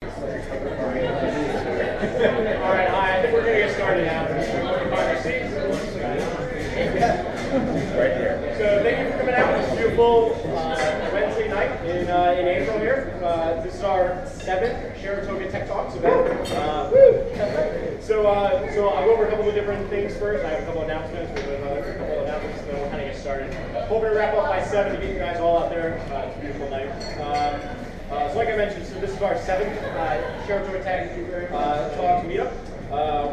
Alright, hi, I think we're going to get started now. Find your seats. Right here. So thank you for coming out. It's a beautiful Wednesday night in April here. This is our 7th Sharatoga TechTalks event. So I'll go over a couple of different things first. I have a couple of announcements. We'll do another couple of announcements, and then we'll kind of get started. Hoping to wrap up by 7 to get you guys all out there. It's a beautiful night. So like I mentioned, so this is our 7th Sharatoga TechTalks meetup.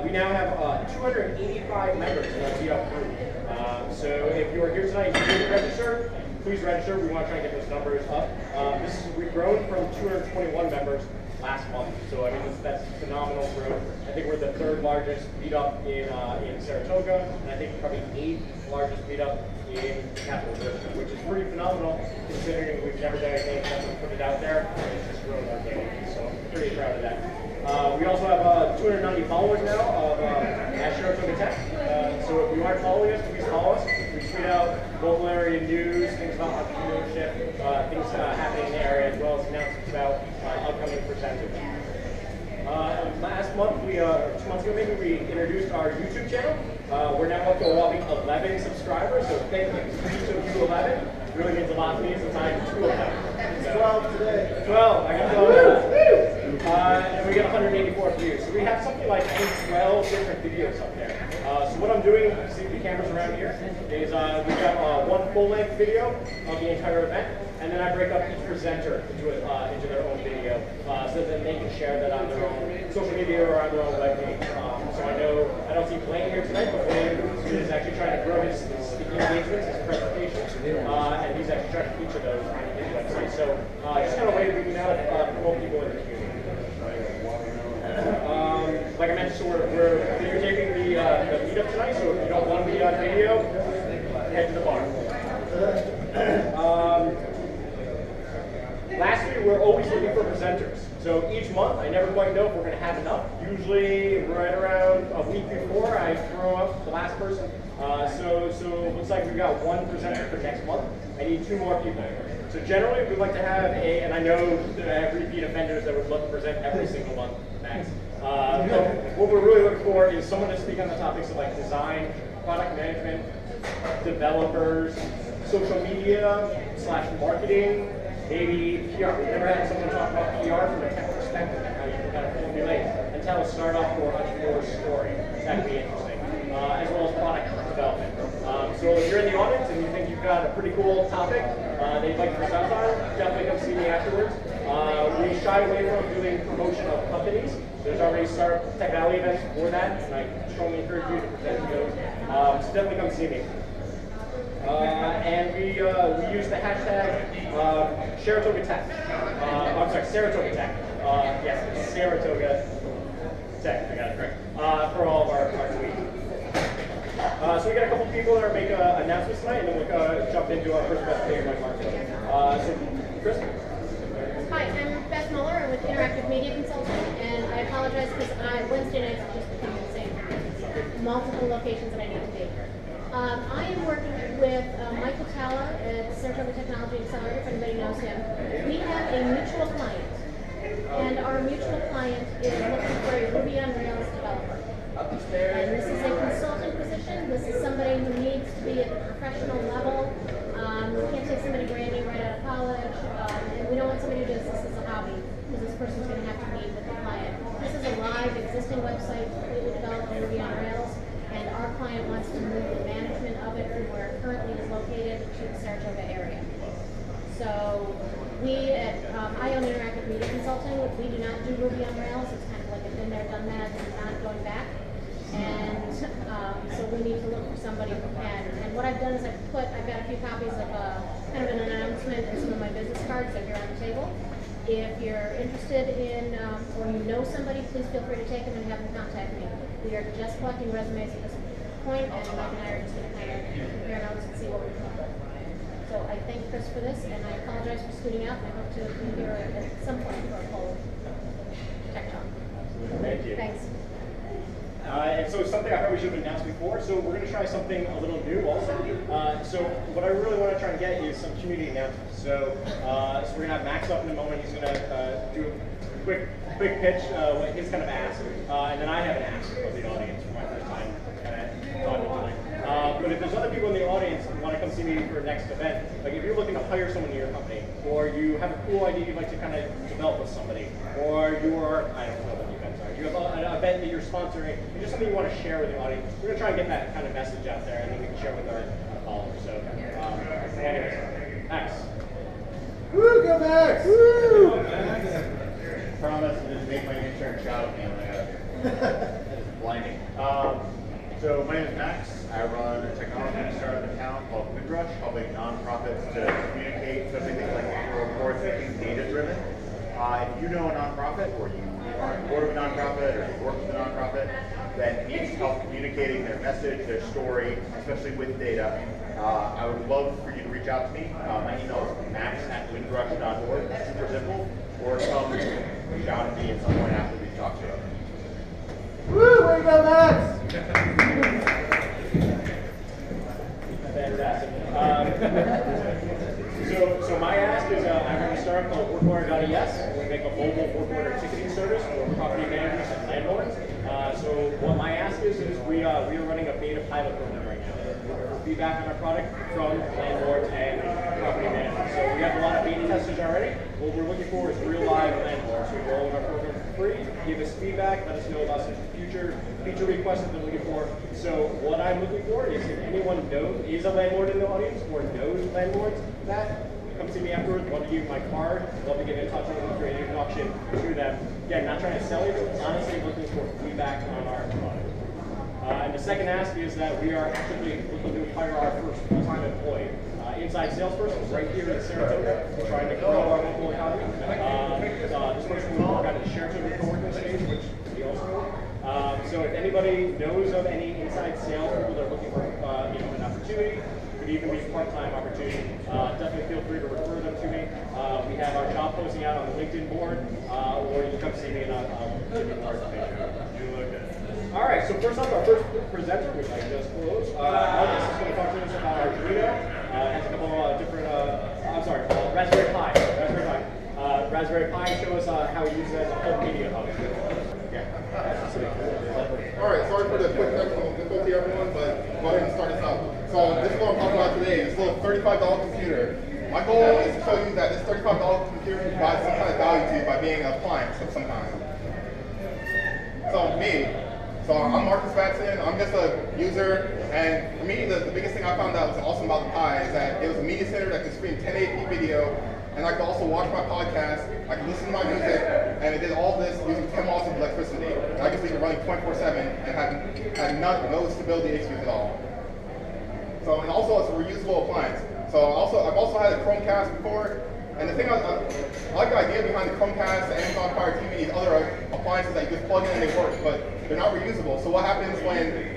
We now have 285 members in our meetup group. So if you are here tonight and you didn't register, please register. We want to try and get those numbers up. We've grown from 221 members last month, so I mean that's phenomenal growth. I think we're the 3rd largest meetup in Saratoga, and I think probably 8th largest meetup in the capital district, which is pretty phenomenal considering we've never done anything except for put it out there, and it's just grown organically. So I'm pretty proud of that. We also have 290 followers now at Sharatoga Tech. So if you aren't following us, please follow us. We tweet out local area news, things about entrepreneurship, things happening in the area, as well as announcements about upcoming presenters. Last month, 2 months ago maybe, we introduced our YouTube channel. We're now up to a whopping 11 subscribers, so thank you to each of you 11. It really means a lot to me since I'm 2 of them. It's 12 today. 12, I got 12. And we got 184 views. So we have something like 12 different videos up there. So what I'm doing, see the cameras around here, is we've got one full-length video of the entire event, and then I break up each presenter into their own video, so that they can share that on their own social media or on their own webpage. So I don't see Blaine here tonight, but Blaine is actually trying to grow his speaking engagements, his presentations, and he's actually trying to feature those on his website. So just kind of a way we can now promote people in the community. Like I mentioned, so we're videotaping the meetup tonight, so if you don't want to be on video, head to the bar. Lastly, we're always looking for presenters. So each month, I never quite know if we're going to have enough. Usually, right around a week before, I throw up the last person. So it looks like we've got 1 presenter for next month. I need 2 more people. So generally, we'd like to have and I know repeat offenders that would love to present every single month, Max. What we're really looking for is someone to speak on the topics of like design, product management, developers, social media / marketing, maybe PR. We've never had someone talk about PR from a tech perspective and how you can kind of formulate and tell a startup or entrepreneur story. That would be interesting, as well as product development. So if you're in the audience and you think you've got a pretty cool topic that you'd like to present on, definitely come see me afterwards. We shy away from doing promotion of companies. There's already Startup Tech Valley events for that, and I strongly encourage you to present to those. So definitely come see me. And we use the hashtag Sharatoga Tech. I'm sorry, Saratoga Tech. Yes, it's Saratoga Tech. I got it correct. For all of our tweets. So we got a couple people that are making announcements tonight, and then we'll jump into our first presentation by Mark. So, Chris? Hi, I'm Beth Muller. I'm with Interactive Media Consulting, and I apologize because Wednesday nights have just become insane. Multiple locations that I need to be. I am working with Michael Talla at Saratoga Technology Accelerator, if anybody knows him. We have a mutual client, and our mutual client is looking for a Ruby on Rails developer. And this is a consultant position. This is somebody who needs to be at the professional level. We can't take somebody brand new right out of college, and we don't want somebody who does this as a hobby, because this person's going to have to meet with the client. This is a live existing website completely developed in Ruby on Rails, and our client wants to move the management of it from where it currently is located to the Saratoga area. So we at I own Interactive Media Consulting. We do not do Ruby on Rails. It's kind of like a been there, done that, and not going back. And so we need to look for somebody who can. And what I've done is I've got a few copies of kind of an announcement and some of my business cards that are on the table. If you're interested in, or you know somebody, please feel free to take them and have them contact me. We are just collecting resumes at this point, and Mike and I are just going to kind of compare notes and see what we can do. So I thank Chris for this, and I apologize for scooting out, and I hope to be here at some point for a whole tech talk. Thank you. Thanks. And so something I probably should have announced before, so we're going to try something a little new also. So what I really want to try and get is some community announcements. So we're gonna have Max up in a moment. He's gonna do a quick pitch, his kind of ask, and then I have an ask of the audience for my first time kind of talking tonight. But if there's other people in the audience who want to come see me for a next event, like if you're looking to hire someone in your company, or you have a cool idea you'd like to kind of develop with somebody, or you're, I don't know what the events are, you have an event that you're sponsoring, or just something you want to share with the audience, we're going to try and get that kind of message out there, and then we can share with our followers. So, anyways, Max. Woo, go Max! Woo! Promise to just make my intern shout at me when I got here. That is blinding. So my name is Max. I run a technology startup in town called Windrush, helping nonprofits to communicate, especially things like annual reports, making data-driven. If you know a nonprofit, or you are on board of a nonprofit, or you work with a nonprofit that needs help communicating their message, their story, especially with data, I would love for you to reach out to me. My email is max@windrush.org. It's super simple. Or come shout at me at some point after these talks are over. Woo! Way to go, Max! Fantastic. So my ask is I'm going to start called WorkOrder.es. We make a mobile work order ticketing service for property managers and landlords. So what my ask is we are running a beta pilot program right now. For feedback on our product from landlords and property managers. So we have a lot of beta testers already. What we're looking for is real live landlords who roll in our program for free, give us feedback, let us know about some future feature requests that they're looking for. So what I'm looking for is if anyone is a landlord in the audience or knows landlords that, come see me afterwards, love to give you my card, love to get in touch with them through an introduction to them. Again, not trying to sell you, but honestly looking for feedback on our product. And the second ask is that we are actively looking to hire our first full-time employee. Inside salesperson right here in Saratoga, trying to grow our local economy. This person will work out of the Sharatoga co-working stage, which we also know. So if anybody knows of any inside sales people that are looking for an opportunity, could even be a part-time opportunity, definitely feel free to refer them to me. We have our job posting out on the LinkedIn board, or you can come see me and I'll give you more information. All right, so first up, our first presenter, which I just closed, August is going to talk to us about Arduino. Has a couple of different, Raspberry Pi. Raspberry Pi, show us how we use it as a home media hub. All right, sorry for the quick technical difficulty, everyone, but go ahead and start us out. So this is what I'm talking about today, this little $35 computer. My goal is to show you that this $35 computer provides some kind of value to you by being an appliance of some kind. So I'm Marcus Batson, I'm just a user, and for me, the biggest thing I found out was awesome about the Pi is that it was a media center that could stream 1080p video, and I could also watch my podcast, I could listen to my music, and it did all this using 10 watts of electricity. And I could leave it running 24/7 and had no stability issues at all. So, and also it's a reusable appliance. So I've also had a Chromecast before, and the thing I like the idea behind the Chromecast, the Amazon Fire TV, these other appliances that you just plug in and they work, but they're not reusable. So what happens when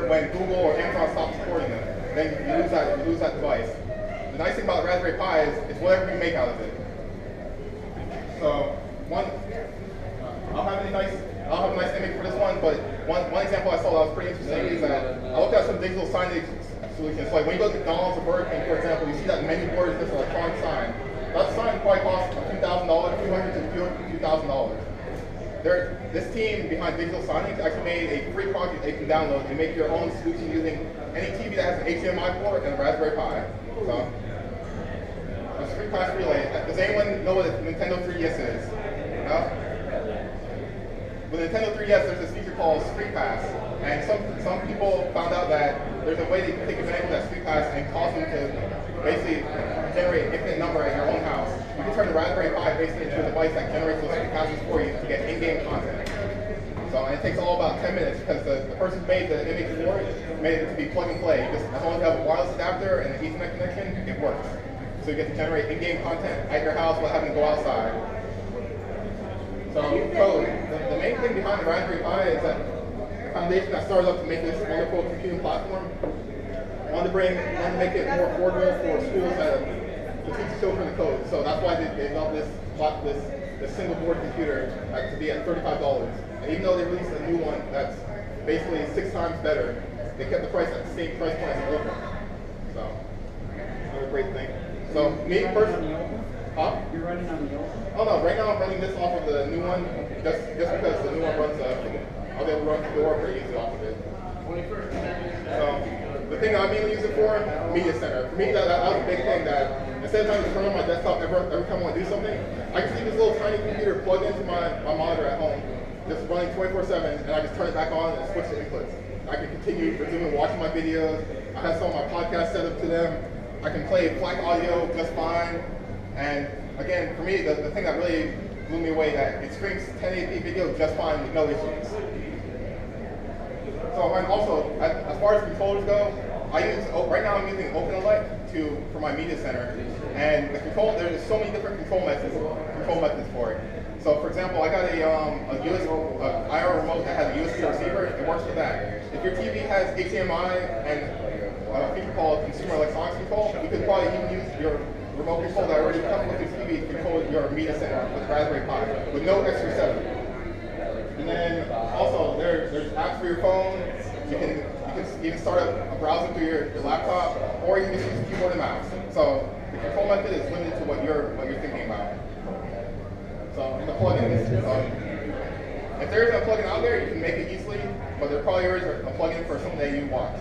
when Google or Amazon stops supporting them? Then you lose that device. The nice thing about the Raspberry Pi is it's whatever you make out of it. So I'll have a nice image for this one, but one example I saw that was pretty interesting is that I looked at some digital signage solutions. So like when you go to McDonald's or Burger King, for example, you see that menu board is just an electronic sign. That sign probably costs a few $1,000, $200 to $2,000. This team behind digital signage actually made a free project that you can download and make your own solution using any TV that has an HDMI port and a Raspberry Pi. So, it's free pass relay. Does anyone know what a Nintendo 3DS is? No? With Nintendo 3DS, there's this feature called Street Pass, and some people found out that there's a way they can take advantage of that Street Pass and cause them to basically generate an infinite number at your own house. You can turn the Raspberry Pi basically into a device that generates those Street Passes for you to get in-game content. So, and it takes all about 10 minutes because the person who made the image for it made it to be plug and play. As long as you have a wireless adapter and an Ethernet connection, it works. So you get to generate in-game content at your house without having to go outside. So the main thing behind the Raspberry Pi is that the foundation that started up to make this wonderful computing platform wanted to make it more affordable for schools to teach children the code. So that's why they developed this single board computer to be at $35. And even though they released a new one that's basically 6 times better, they kept the price at the same price point as the old one. So another great thing. So me personally, huh? You're running on the old one? Oh no, right now I'm running this off of the new one, just because the new one runs, I'll be able to run the door pretty easily off of it. So the thing I mainly use it for, media center. For me, that was a big thing that instead of having to turn on my desktop every time I want to do something, I just leave this little tiny computer plugged into my monitor at home, just running 24/7, and I just turn it back on and switch the inputs. I can continue resuming watching my videos. I have some of my podcasts set up to them. I can play FLAC audio just fine. And again, for me, the thing that really blew me away that it streams 1080p video just fine with no issues. So and also, as far as controllers go, right now I'm using OpenELEC for my media center, and there's so many different control methods for it. So for example, I got a IR remote that has a USB receiver. It works for that. If your TV has HDMI and a feature called consumer electronics control, you could probably even use your remote control that already comes with your TV to control your media center with Raspberry Pi with no extra setup. And then also there's apps for your phone. You can even start up a browser through your laptop, or you can just use keyboard and mouse. So the control method is limited to what you're thinking about. So the plugins. If there isn't a plugin out there, you can make it easily, but there probably is a plugin for something that you want.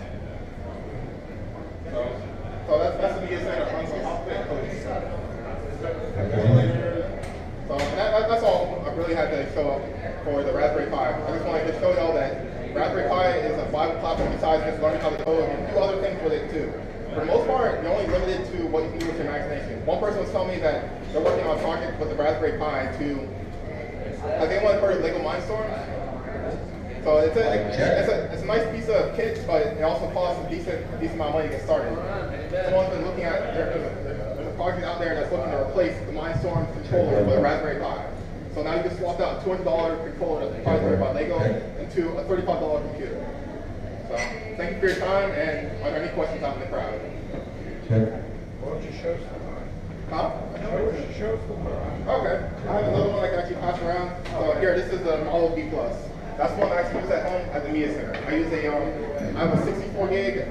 So that's the media center. So that's all I really had to show up for the Raspberry Pi. I just wanted to show y'all that Raspberry Pi is a viable platform besides just learning how to code and do other things with it too. For the most part, you're only limited to what you can do with your imagination. One person was telling me that they're working on a project with the Raspberry Pi to, I think one heard of Lego Mindstorm. So it's a nice piece of kit, but it also costs a decent amount of money to get started. Someone's been looking at, there's a project out there that's looking to replace the Mindstorm controller with a Raspberry Pi. So now you can swap out a $200 controller that's proprietary by Lego into a $35 computer. So thank you for your time, and are there any questions out in the crowd? Why don't you show some? Huh? Show some. Okay. I have another one I can actually pass around. So here, this is the Model B+. That's one I actually use at home at the media center. I have a 64 gig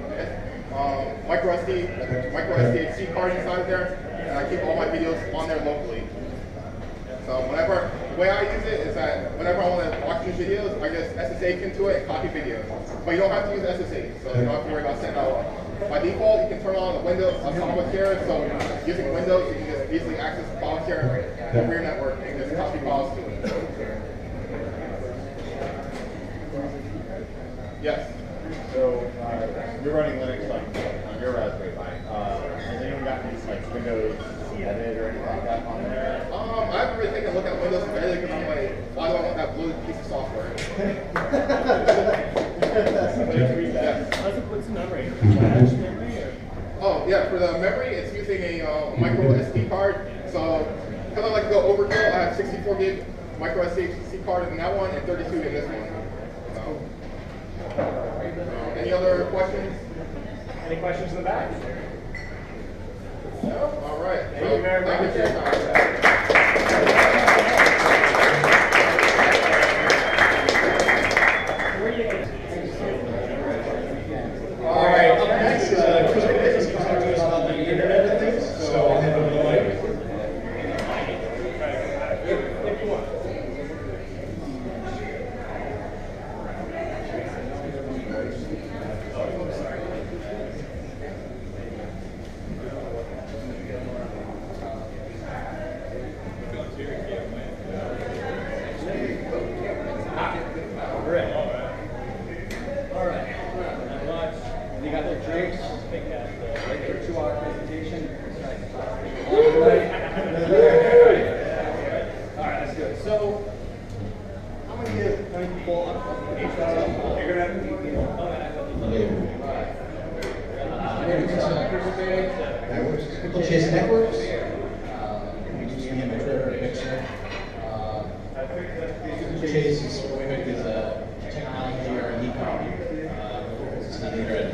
micro SDHC card inside there, and I keep all my videos on there locally. So the way I use it is that whenever I want to watch these videos, I just SSH into it and copy videos. But you don't have to use SSH, so you don't have to worry about setting out. By default, you can turn on the Windows file share, so using Windows, you can just easily access the file share over your network and just copy files to it. Yes? So you're running Linux on your Raspberry Pi. Has anyone gotten these like Windows embedded or anything like that on there? I haven't really taken a look at Windows embedded because I'm like, why do I want that blue piece of software? What's the memory? Flash memory or? Oh yeah, for the memory, it's using a micro SD card. So because I like to go overkill, I have 64 gig micro SD card in that one and 32 in this one. So, any other questions? Any questions in the back? No? All right. Thank you very much. Thank you for your time. All right, up next, Chris is going to talk to us about the Internet of Things, so I'll hand over the mic. If you want. You got the drinks, wait for a 2-hour presentation. All right, that's good. So, I'm going to give people you're going to People Chase Networks. We use me and my Twitter mixer. Chase is a technology or an e-com. It's not internet.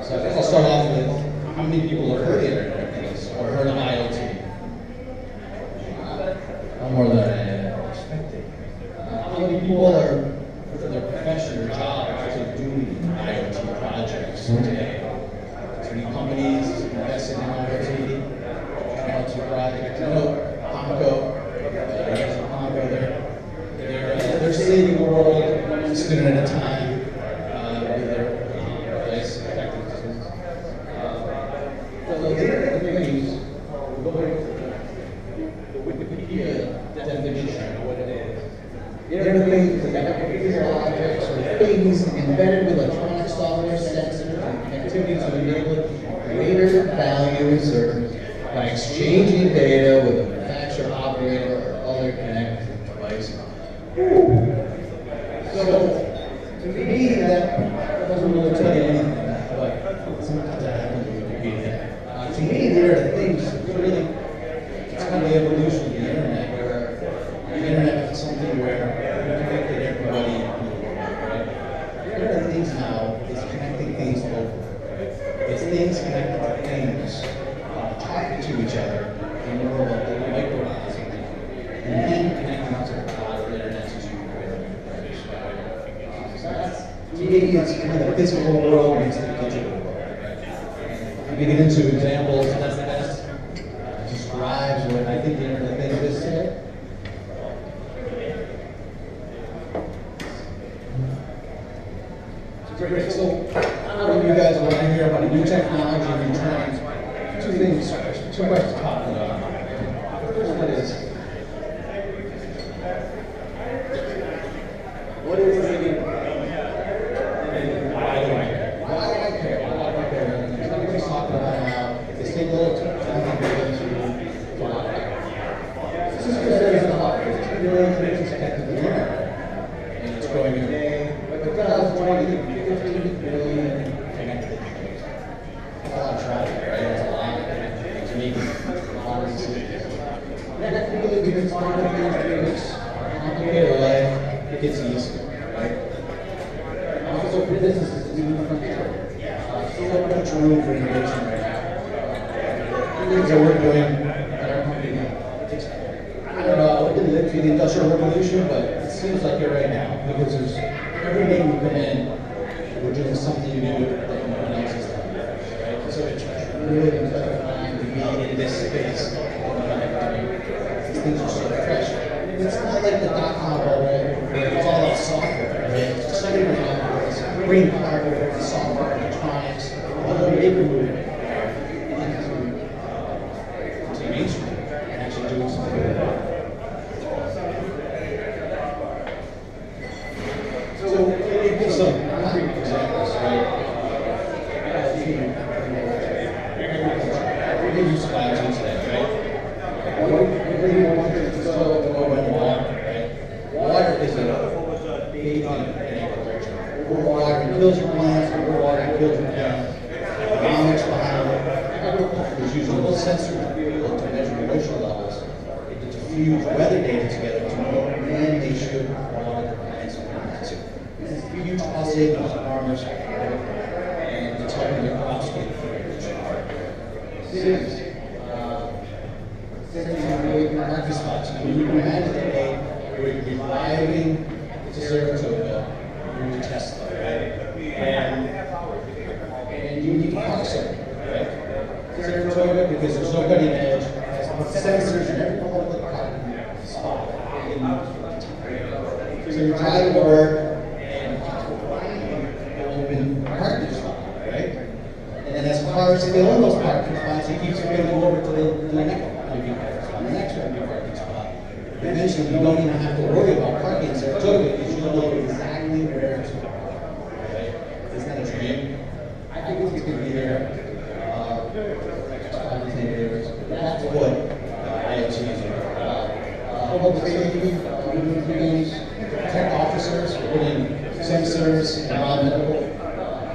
So I guess I'll start off with how many people have heard of Internet of Things or heard of IoT? More than I expected. How many people are, for their profession or job, actually doing IoT projects today? How many companies investing in IoT? give you a definition of what it is. The Internet of Things is a physical objects or things embedded with electronic software, sensors, and activities to enable greater value service by exchanging data with a manufacturer, operator, or other connected device. So, to me, that doesn't really tell you anything, but sometimes that happens with Wikipedia. To me, the Internet of Things is really, it's kind of the evolution of the Internet, where the Internet is something where we connected everybody in the world, right? The Internet of Things now is connecting things locally. It's things connected to things, talking to each other in the world of the microorganism, and then connecting to the cloud or Internet to so that's, to me, it's kind of the physical world meets the digital world. If we get into examples, that describes what I think the Internet of Things is today. So, I don't know if you guys want to hear about a new technology and new trends. Two questions popping up. The first one is, what is it? Why do I care? Why do I care? Why do I care? Everybody's talking about how this thing little tiny bit to fly. This is because there's a lot. There's 2 billion connections connected to the internet, and it's growing every day. By 2020, 15 billion connected. That's a lot of traffic, right? That's a lot to make a lot of decisions. That really becomes part of things, complicated life, it gets easier, right? Also for businesses, it's even frontier. So much room for innovation right now. Things that we're doing at our company now. I don't know, I didn't live through the Industrial Revolution, but it seems like it right now, because there's every day we come in, we're doing something new that no one else has done, right? So it's really gratifying to be in this space. These things are so fresh. It's not like the dot-com bubble where it's all about software, right? It's exciting now because bringing hardware, software, electronics, all the maker movement into mainstream and actually doing something with it. So, it gives some concrete examples, right? We use cloud today, right? Everybody wants to soil to go in water, right? Water is a baby in agriculture. Water kills your plants, water kills your plants. Economics behind it. Agriculture is using little sensors to measure moisture levels and to fuse weather data together to know when they should water the plants and not to. This is huge cost savings for farmers, and it's helping their crops get cities, market spots. When you imagine that they were reviving the Sharatoga through Tesla, right? And you need to park something, right? Sharatoga, because there's no cutting edge, has sensors in every public parking spot. So you're driving to work and open parking spot, right? And as cars fill in those parking spots, it keeps spilling over to the next parking spot. Eventually, you don't even have to worry about parking in Sharatoga because you know exactly where to go. Right? Isn't that a dream? I think it's going to be there. 5 to 10 years. That's what IoT is about. Public safety, tech officers, putting sensors, environmental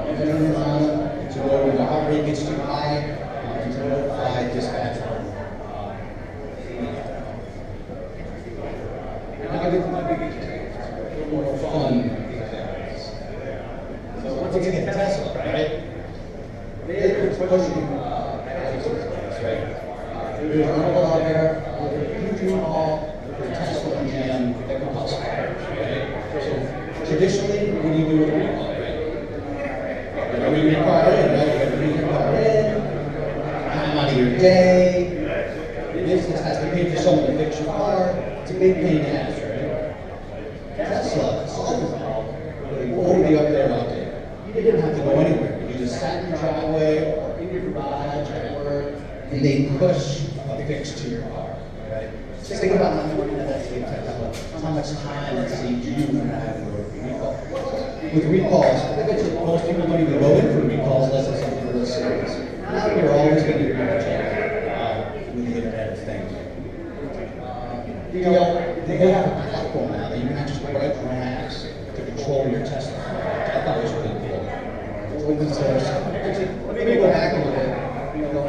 measurements on them to know when the heart rate gets too high, to notify dispatch. Now get to more fun examples. So once again, Tesla, right? They're pushing right? There's an article out there, huge recall for Tesla and GM that can cost right? So traditionally, what do you do with a recall, right? You know, we require in, right? You have to bring your car in, time out of your day. The business has to pay for someone to fix your car. It's a big pain in the ass, right? Tesla solved the problem with an over-the-up there update. You didn't have to go anywhere. You just sat in your driveway or in your garage at work, and they push a fix to your car. right? Think about how much time it saves you from having to recall. With recalls, I bet you most people don't even go in for recalls unless it's something really serious. Now you're always going to be with the Internet of Things. They have a platform now that you can actually write your own apps to control your testing, which I thought was really cool. Open source. Let me go back a little bit.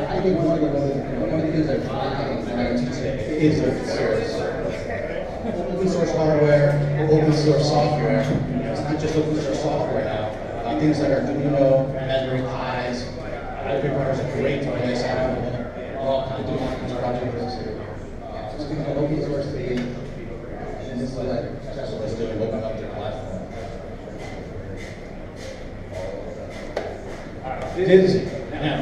I think one of the things I've tried in IoT today is open source. Open source hardware, open source software. It's not just open source software now. Things like Arduino, Raspberry Pis, Raspberry Pis are great device. I don't know all kinds of these projects. Just because open source thing, and this is what specialists doing, open up their platform. Disney. Now,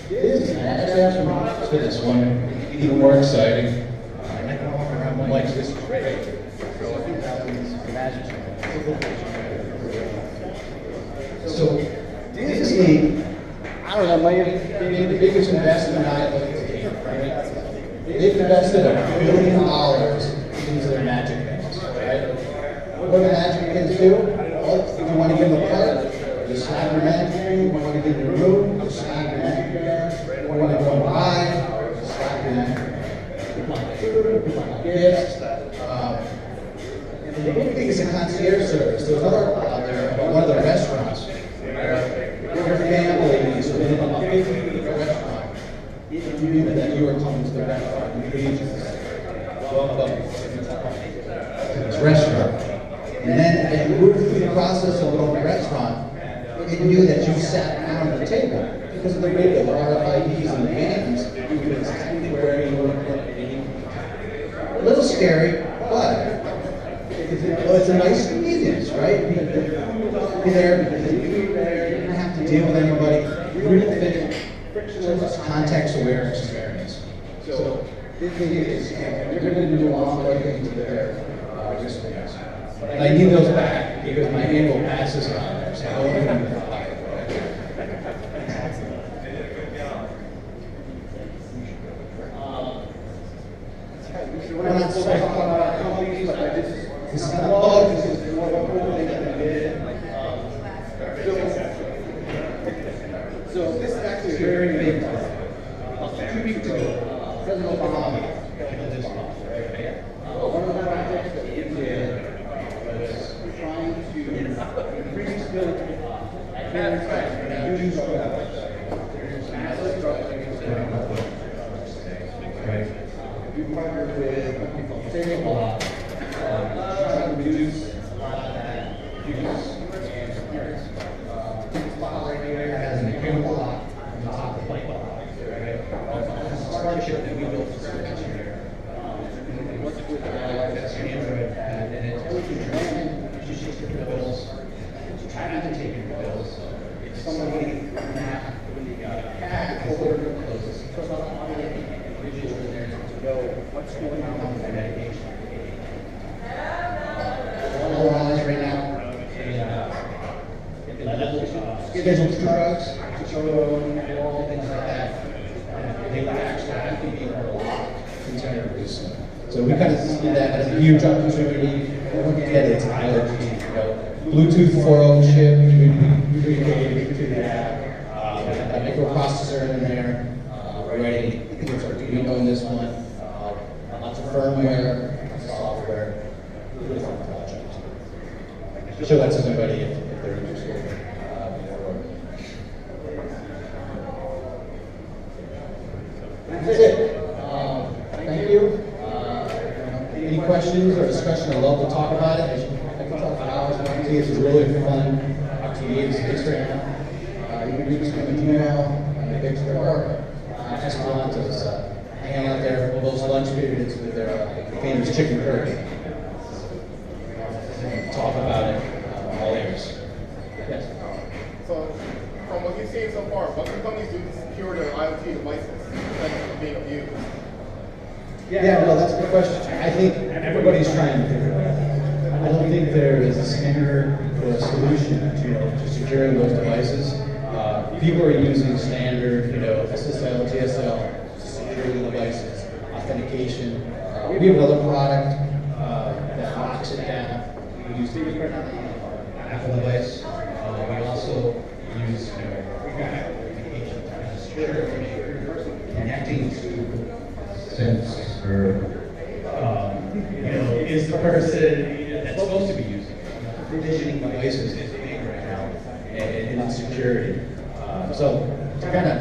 Disney, actually have some options for this one, even more exciting. And I can walk around my legs, this is great. So I think that was imagine. So, Disney, I don't know, might have been the biggest investment I've ever made, right? They've invested $1 billion into their magic bands, right? What do magic bands do? Well, if you want to give them a card, just slap your magic band. You want to give them a room, just slap your magic band. You want to go and buy, just slap your magic band. You want food, you want gifts. And the big thing is a concierge service. There's another out there about one of the restaurants where your family is within about 50 feet of the restaurant. If you knew that you were coming to the restaurant, you could just welcome to this restaurant. And then as you moved through the process of going to the restaurant, it knew that you sat down at the table. Because of the radio, the RFIDs and the bands, you could exactly where you were putting. A little scary, but it's a nice convenience, right? You're there because you're there, you don't have to deal with anybody. Real frictionless, context-aware experience. So this is, you're going to do a lot of things to their experience. And I need those back because my annual passes are on there, so I don't want to buy it. We're not supposed to talk about companies, but this is not a bug, this is more of a cool thing that we did. So this is actually a very big deal. 2 weeks ago, President Obama held this talk. One of the projects that he did was trying to increase the adherence and reduce drug abuse. There's massive drug abuse today. We partnered with a company called Sharatoga to reduce a lot of that use and appearance. This bottle right here has an chemical lock on the top of the bike lock. It's a partnership that we built for service here. And what's with that's an Android pad, and it tells you your name, you just take your pills. You try not to take your pills. If somebody in that, when you got a pad, the holder closes. So it's not automatic visual in there to know what's going on with the medication. All eyes right now. Scheduled drugs, to show all things like that. They would actually be a lot contemporary. So we kind of see that as a huge opportunity. When you get it, it's IoT. Bluetooth 4.0 chip, we created to the app. That microprocessor in there. We're ready. I think it's Arduino in this one. Lots of firmware, lots of software. Really fun project. Show that to somebody if they're interested. That's it. Thank you. Any questions or discussion? I'd love to talk about it. I can talk for hours. It's really fun. TV is fixed right now. You can do this with email, fixed or Esperanto's hanging out there for those lunch periods with their famous chicken curry. Talk about it, all ears. Yes. So, from what you've seen so far, what can companies do to secure their IoT devices from being abused? Yeah, well, that's a good question. I think everybody's trying to figure it out. I don't think there is a standard or a solution to securing those devices. People are using standard, SSL, TSL to secure the devices. authentication. We have another product that locks it down. We use the Apple device. We also use authentication to secure connecting to sensor. Is the person that's supposed to be using it. Provisioning devices is big right now, and insecurity. So to kind of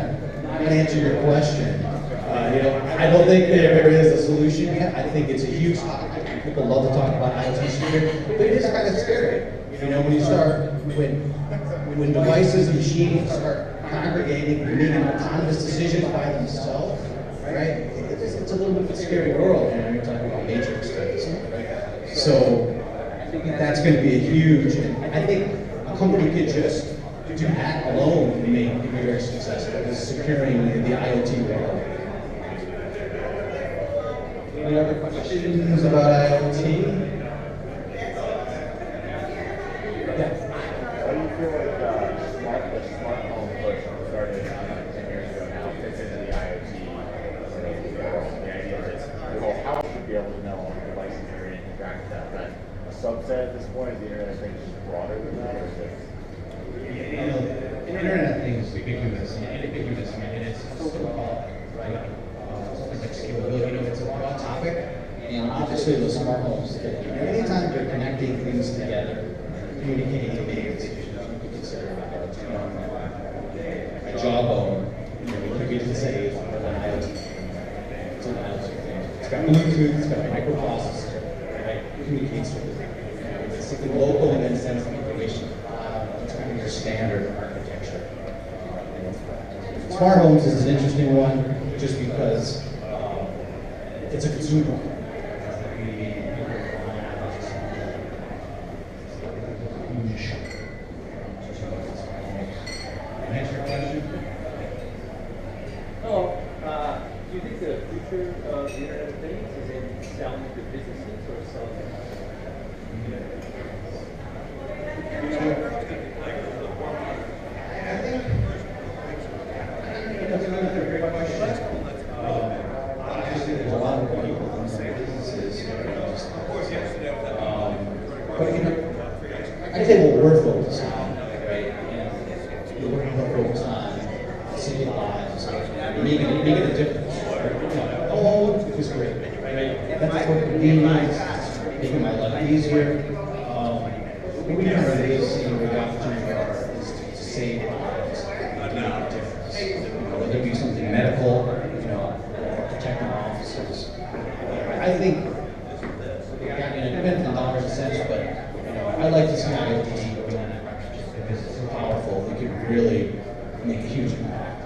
not answer your question, I don't think there is a solution yet. I think it's a huge topic. People love to talk about IoT security, but it is kind of scary. When you start when devices, machines start congregating and making autonomous decisions by themselves, right? It's a little bit of a scary world. You're talking about matrix types, right? So I think that's going to be a huge. And I think a company could just do that alone and be very successful is securing the IoT world. Any other questions about IoT? Yeah. How do you feel like the smart home push started 10 years ago now fits into the IoT sort of world? The idea is the whole house should be able to know all the devices that are in and interact with that. But a subset at this point is the Internet of Things just broader than that, or is it? Internet of Things is ubiquitous, and it's so broad, right? It's like scalability, it's a broad topic, and obviously those smart homes, anytime you're connecting things together, communicating to make decisions, you could consider a jawbone, you could say it's an IoT. It's an IoT thing. It's got Bluetooth, it's got a microprocessor, right? It communicates with it. It's something local and then sends information. It's kind of your standard architecture. Smart homes is an interesting one just because it's a consumer. Answer your question? Do you think the future of the Internet of Things is in selling to businesses or selling That's another great question. Obviously, there's a lot of people in businesses. I'd say what we're focused on, right? And we're going to focus on saving lives, making a difference. Oh, it was great, right? That's for convenience, making my life easier. We kind of really see where the opportunity is to save lives, make a difference. Whether it be something medical, or protecting officers. I think, it depends on dollars and cents, but I like to see IoT go in that direction because it's so powerful. We can really make a huge impact.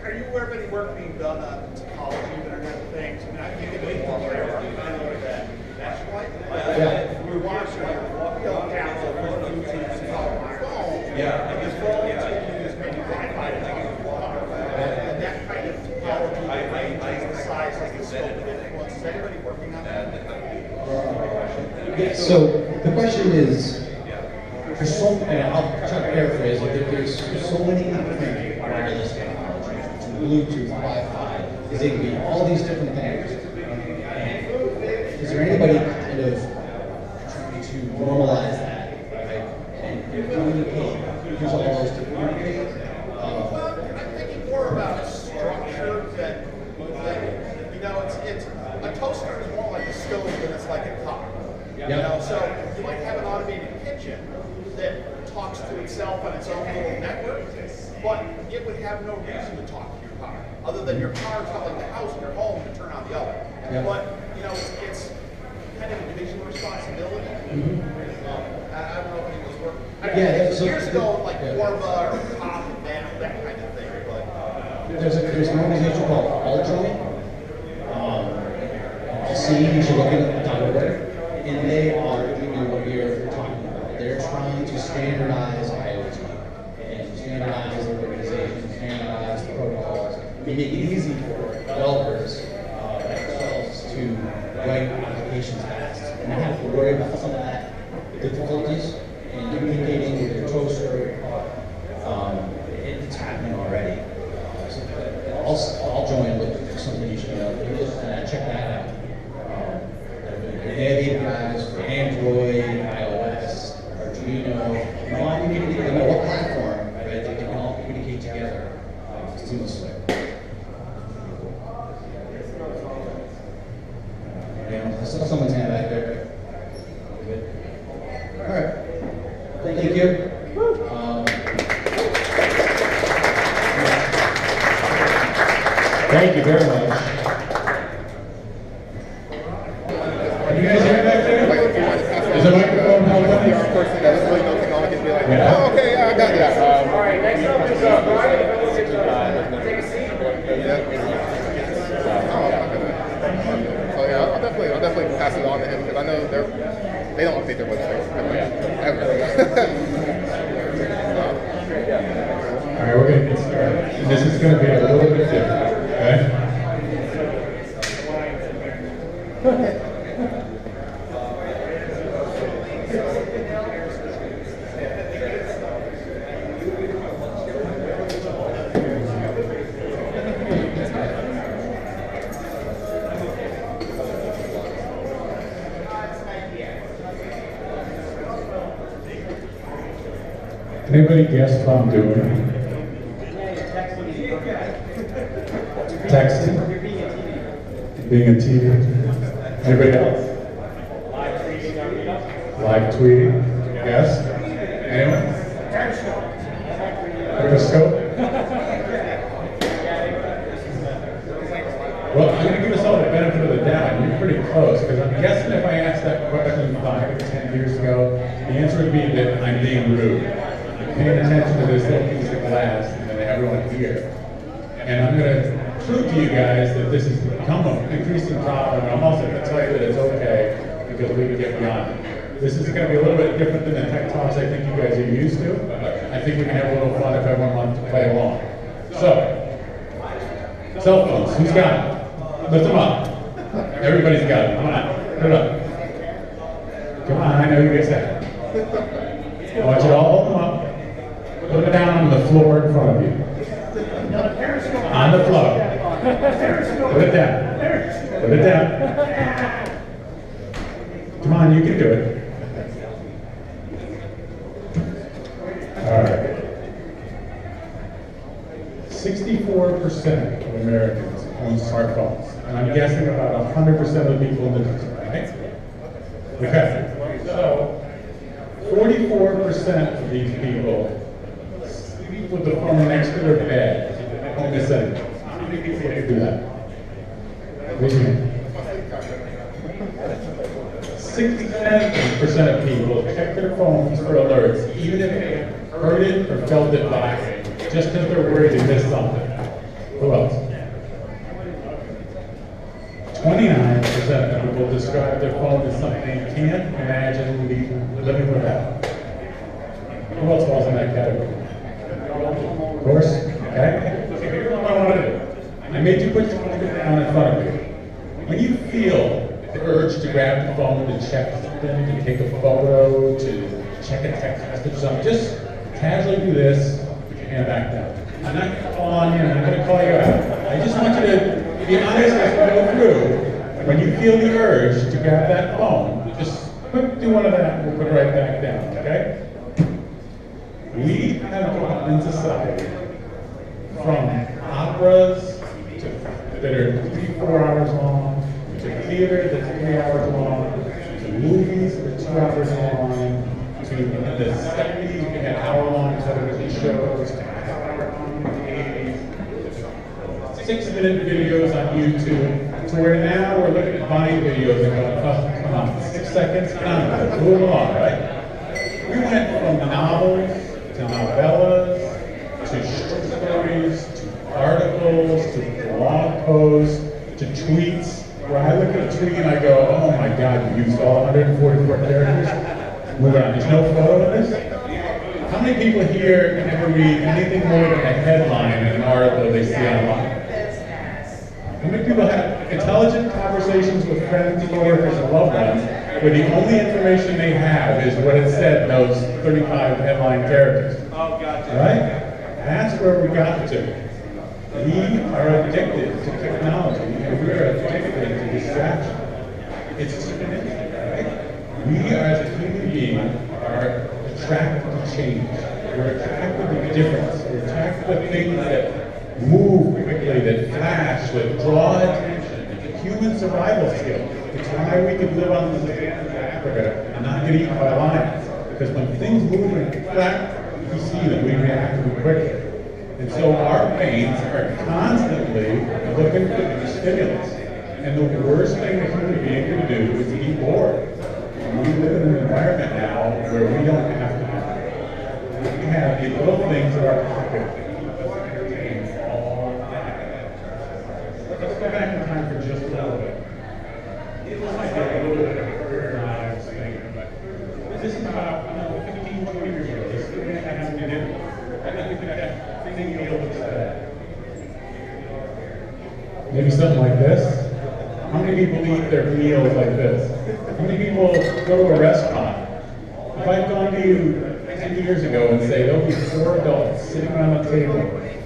Are you aware of any work being done on technology, Internet of Things? I mean, I think it's more that nationwide. We're watching walk down to Bluetooth and on my phone. Yeah. And your phone is maybe Wi-Fi in the car. And that kind of technology is the size like it's scope of influence. Is anybody working on that? So the question is, there's so, and I'll try to paraphrase it, there's so many different wireless technologies, Bluetooth, Wi-Fi, Zigbee, all these different things. And is there anybody kind of trying to normalize that, right? And communicate, use all those to communicate? I'm thinking more about structure than it's a toaster is more like a stove than it's like a car. So you might have an automated kitchen that talks to itself on its own little network, but it would have no reason to talk to your car, other than your car telling the house in your home to turn on the other. But it's kind of a division of responsibility. I don't know if it was working. Years ago, like Orba or Pop and that kind of thing. But there's an organization called Ultra. You should look at .org, and they are doing what you're talking about. They're trying to standardize IoT and standardize the organization, standardize the protocols, make it easy for developers themselves to write applications fast and not have to worry about some of that difficulties in communicating with your toaster. It's happening already. I'll join with something you should know. Check that out. They have APIs for Android, iOS, Arduino. You all need to know what platform, right? They can all communicate together seamlessly. I saw someone's hand back there. Good. All right. Thank you. Thank you very much. Can you guys hear me back there? Is the microphone held up? Our person that doesn't really know technology can be like, Yeah. oh, okay, yeah, I got that. All right, next up is Brian. Take a seat. So yeah, I'll definitely pass it on to him because I know they don't update their websites ever. All right, we're going to get started. This is going to be a little bit different, okay? Anybody guess what I'm doing? Texting? Being a TV? Anybody else? Live tweeting? Yes? Anyone? Periscope? Well, I'm going to give us all the benefit of the doubt. You're pretty close, because I'm guessing if I asked that question 5 or 10 years ago, the answer would be that I'm being rude. I'm paying attention to this little piece of glass and then everyone here. And I'm going to prove to you guys that this has become an increasing problem, and I'm also going to tell you that it's okay because we can get beyond it. This is going to be a little bit different than the tech talks I think you guys are used to, but I think we can have a little fun if everyone wants to play along. So, cell phones, who's got it? Lift them up. Everybody's got it. Come on, put it up. Come on, I know you guys have it. I want you to all hold them up. Put them down on the floor in front of you. On the floor. Put it down. Put it down. Come on, you can do it. All right. 64% of Americans own smartphones. And I'm guessing about 100% of the people in the country, right? Okay. So, 44% of these people sleep with the phone next to their bed. On this end. How many people do that? Raise your hand. 67% of people check their phones for alerts, even if they heard it or felt it by, just because they're worried they missed something. Who else? 29% of people describe their phone as something they can't imagine living without. Who else falls in that category? Of course, okay? So here's what I want to do. I made you put your phone down in front of you. When you feel the urge to grab the phone, to check something, to take a photo, to check a text message or something, just casually do this, put your hand back down. I'm not going to call on you, I'm not going to call you out. I just want you to be honest as we go through. When you feel the urge to grab that phone, just do one of that and we'll put it right back down, okay? We have gone in society from operas that are 3-4 hours long, to theater that's 3 hours long, to movies that are 2 hours long, to in the 70s we had hour-long television shows, to half-hour comedies, 6-minute videos on YouTube, to where now we're looking at Vine videos and going, oh, come on, 6 seconds, come on, move along, right? We went from novels to novellas, to short stories, to articles, to blog posts, to tweets, where I look at a tweet and I go, oh my God, you used all 144 characters? Move on, there's no photo of this? How many people here can ever read anything more than a headline in an article they see online? How many people have intelligent conversations with friends, coworkers, and loved ones where the only information they have is what it said in those 35 headline characters? Oh, gotcha. Right? That's where we got to. We are addicted to technology, and we are addicted to distraction. It's exponential, right? We as a human being are attracted to change. We're attracted to difference. We're attracted to things that move quickly, that flash, that draw attention. It's a human survival skill. It's why we can live on the land of Africa and not get eaten by lions. Because when things move and flash, we see that we react to it quickly. And so our brains are constantly looking for new stimulus. And the worst thing a human being can do is be bored. And we live in an environment now where we don't have to be. We have these little things in our pocket that keep us entertained all day. Let's go back in time for just a little bit. It might be a little bit of a career lives thing, but this is about 15, 20 years ago. This is what I have to do. I think that thing you'll be able to say. Maybe something like this. How many people eat their meals like this? How many people go to a restaurant? If I'd gone to you 10 years ago and say there'll be 4 adults sitting around a table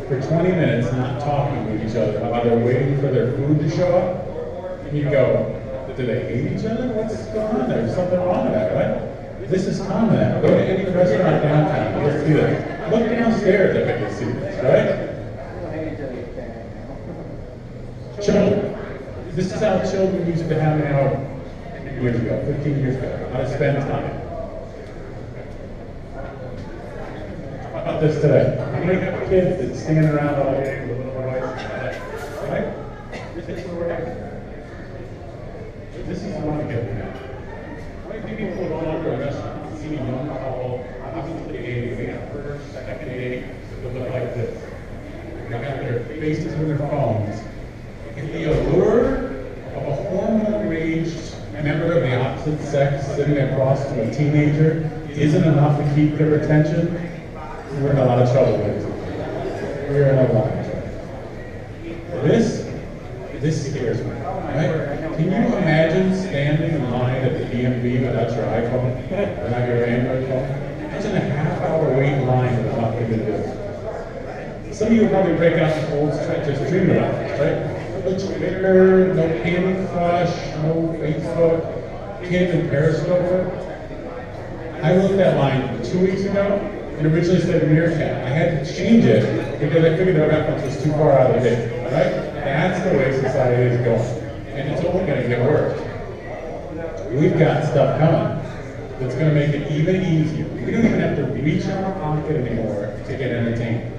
for 20 minutes not talking with each other while they're waiting for their food to show up, you'd go, do they hate each other? What's going on? There's something wrong with that, right? This is common now. Go to any restaurant downtown, you'll see this. Look downstairs, I bet you'll see this, right? Children. This is how children used to have now 10 years ago, 15 years ago, how to spend time. How about this today? How many kids that stand around all day with little boys? Right? This is where we're at. This is the one to get now. How many people go to a restaurant and see a young couple, obviously they got first, second date, that look like this. They got their faces on their phones. If the allure of a hormone-raged member of the opposite sex sitting across from a teenager isn't enough to keep their attention, we're in a lot of trouble with it. We're in a lot of trouble. This scares me, right? Can you imagine standing in line at the DMV without your iPhone, without your Android phone? Imagine a half-hour wait in line with nothing to do. Some of you will probably break out the old just dreaming about this, right? No Twitter, no Candy Crush, no Facebook, can't even Periscope. I looked at line 2 weeks ago, and originally said Meerkat. I had to change it because I figured the reference was too far out of date, right? That's the way society is going, and it's only going to get worse. We've got stuff coming that's going to make it even easier. We don't even have to reach in our pocket anymore to get entertained.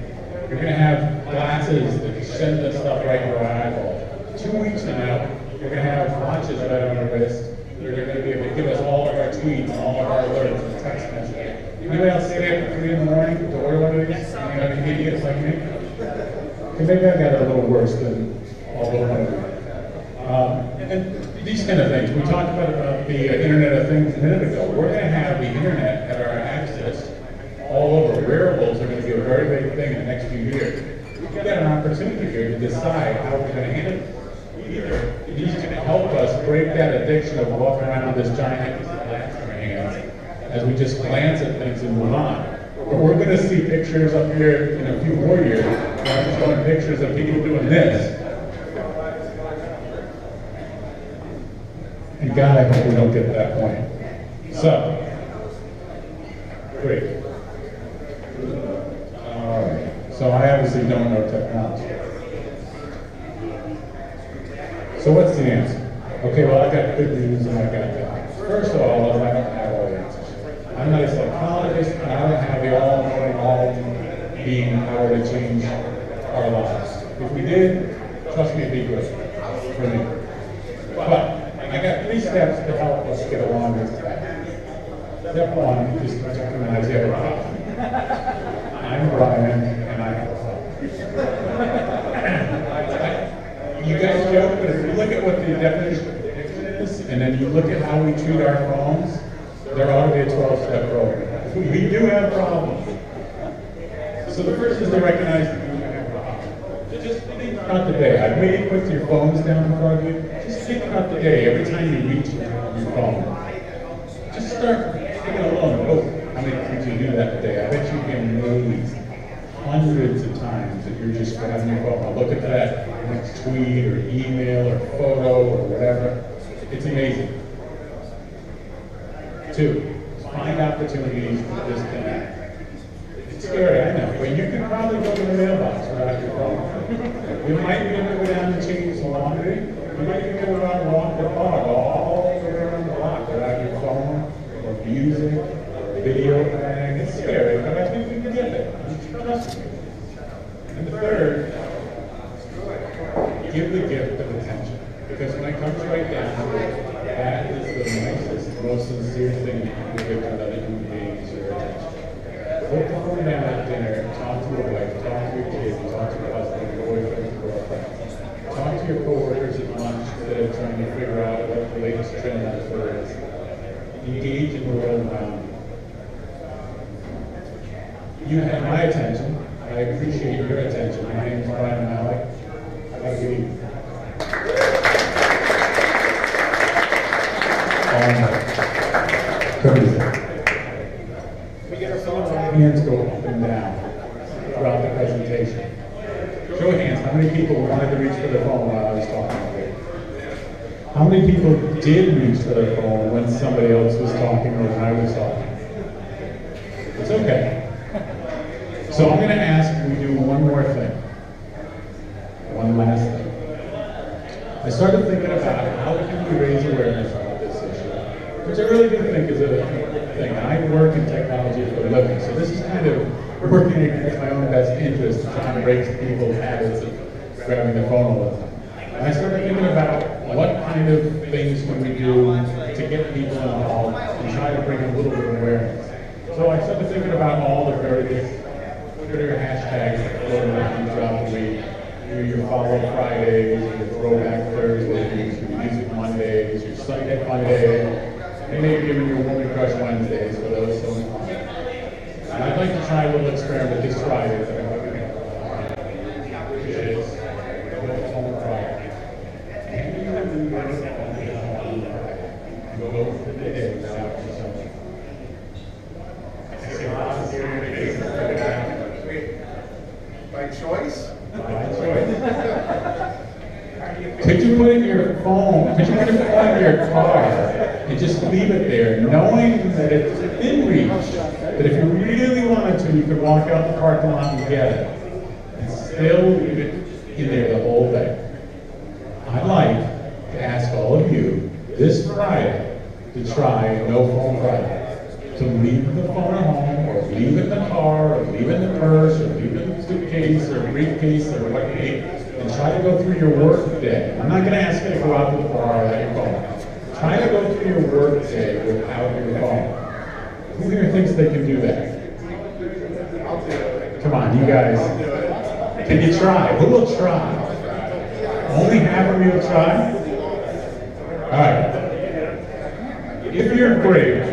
You're going to have glasses that send the stuff right to our eyeball. 2 weeks from now, you're going to have watches right on our wrist. You're going to be able to give us all of our tweets and all of our alerts and text messages. Anybody else stay up at 3 in the morning to order one of these? Any idiots like me? And maybe I got it a little worse than all the one of you. And these kind of things. We talked about the Internet of Things a minute ago. We're going to have the Internet at our access all over. Wearables are going to be a very big thing in the next few years. We've got an opportunity here to decide how we're going to handle it. Either these can help us break that addiction of walking around with this giant piece of glass in our hands as we just glance at things and move on. Or we're going to see pictures up here in a few more years where I'm showing pictures of people doing this. And God, I hope we don't get to that point. So, great. All right. So I obviously don't know technology. So what's the answer? Okay, well, I got good news and I got bad. First of all, I don't have all the answers. I'm not a psychologist, and I don't have the all-knowing, all-being power to change our lives. If we did, trust me, it'd be good for me. But I got 3 steps to help us get along with that. Step 1, just recognize everybody. I'm Brian, and I have a You guys joke, but if you look at what the definition of addiction is, and then you look at how we treat our phones, there ought to be a 12-step program. We do have problems. So the first is to recognize that we have problems. Just think about the day. I've made you put your phones down in front of you. Just think about the day every time you reach your phone. Just start thinking alone. Oh, how many times you do that a day? I bet you'd be amazed hundreds of times that you're just grabbing your phone, I'll look at that next tweet or email or photo or whatever. It's amazing. 2, find opportunities to disconnect. It's scary, I know, but you can probably go to the mailbox without your phone. You might be able to go down and change the laundry. You might be able to go out and walk the dog all the way around the block without your phone or music or video playing. It's scary, but I think we can get there. Trust me. And the 3rd, give the gift of attention. Because when it comes right down to it, that is the nicest, most sincere thing you can give to another human being is your attention. Put the phone down at dinner, talk to your wife, talk to your kids, talk to your husband, your boyfriend, your girlfriend. Talk to your coworkers at lunch instead of trying to figure out what the latest trend on Twitter is. Engage in the world around you. You have my attention. I appreciate your attention. My name is Brian Malik. Have a good evening. Hands go up and down throughout the presentation. Show of hands, how many people wanted to reach for their phone while I was talking to you? How many people did reach for their phone when somebody else was talking or when I was talking? It's okay. So I'm going to ask we do one more thing. One last thing. I started thinking about how can we raise awareness about this issue, which I really do think is a thing. I work in technology for a living, so this is kind of working against my own best interest, trying to break people's habits of grabbing their phone all the time. And I started thinking about what kind of things can we do to get people involved and try to bring a little bit of awareness. So I started thinking about all the various Twitter hashtags that float around throughout the week. Your Follow Fridays, your Throwback Thursdays, your Music Mondays, your Sunday Mondays, and maybe even your Woman Crush Wednesdays for those so inclined. And I'd like to try a little experiment this Friday that I'm hoping which is No Phone Friday. Go for the day without your phone. I see a lot of serious faces coming out. By choice? Could you put in your phone, could you put your phone in your car and just leave it there, knowing that it's within reach, that if you really wanted to, you could walk out the parking lot and get it, and still leave it in there the whole day? I'd like to ask all of you this Friday to try No Phone Friday. To leave the phone at home, or leave it in the car, or leave it in the purse, or leave it in the suitcase, or briefcase, or what you need, and try to go through your work day. I'm not going to ask you to go out to the bar without your phone. Try to go through your work day without your phone. Who here thinks they can do that? Come on, you guys. Can you try? Who will try? Only half of you will try? All right. If you're brave,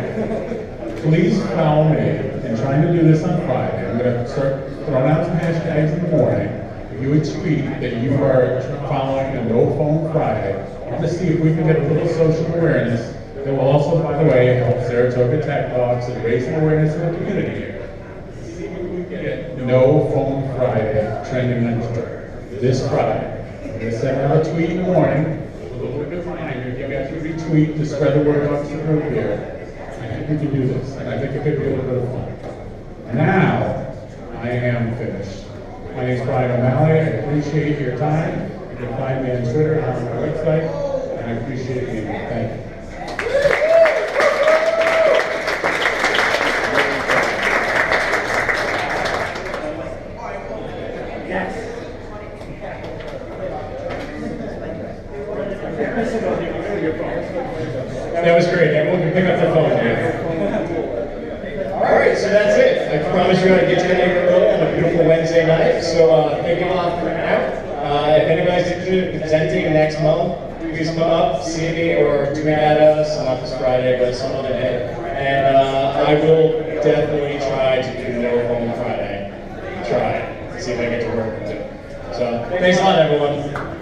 please follow me in trying to do this on Friday. I'm going to start throwing out some hashtags in the morning. If you would tweet that you are following a No Phone Friday, I want to see if we can get a little social awareness that will also, by the way, help Sharatoga TechTalks and raise some awareness in the community here. See if we can get No Phone Friday trending on Twitter this Friday. I'm going to send out a tweet in the morning with a little bit of reminder. If you guys would retweet to spread the word out to the group here. I think we can do this, and I think it could be a little bit of fun. Now, I am finished. My name is Brian O'Malley. I appreciate your time. You can find me on Twitter and on my website, and I appreciate you. Thank you. That was great. Everyone can pick up their phone. All right, so that's it. I promise you I'd get you in early on a beautiful Wednesday night. So thank you all for coming out. If anybody's interested in presenting next month, please come up, see me, or tweet at us. Not this Friday, but some other day. And I will definitely try to do No Phone Friday. Try. See if I get to work with it. So thanks a lot, everyone.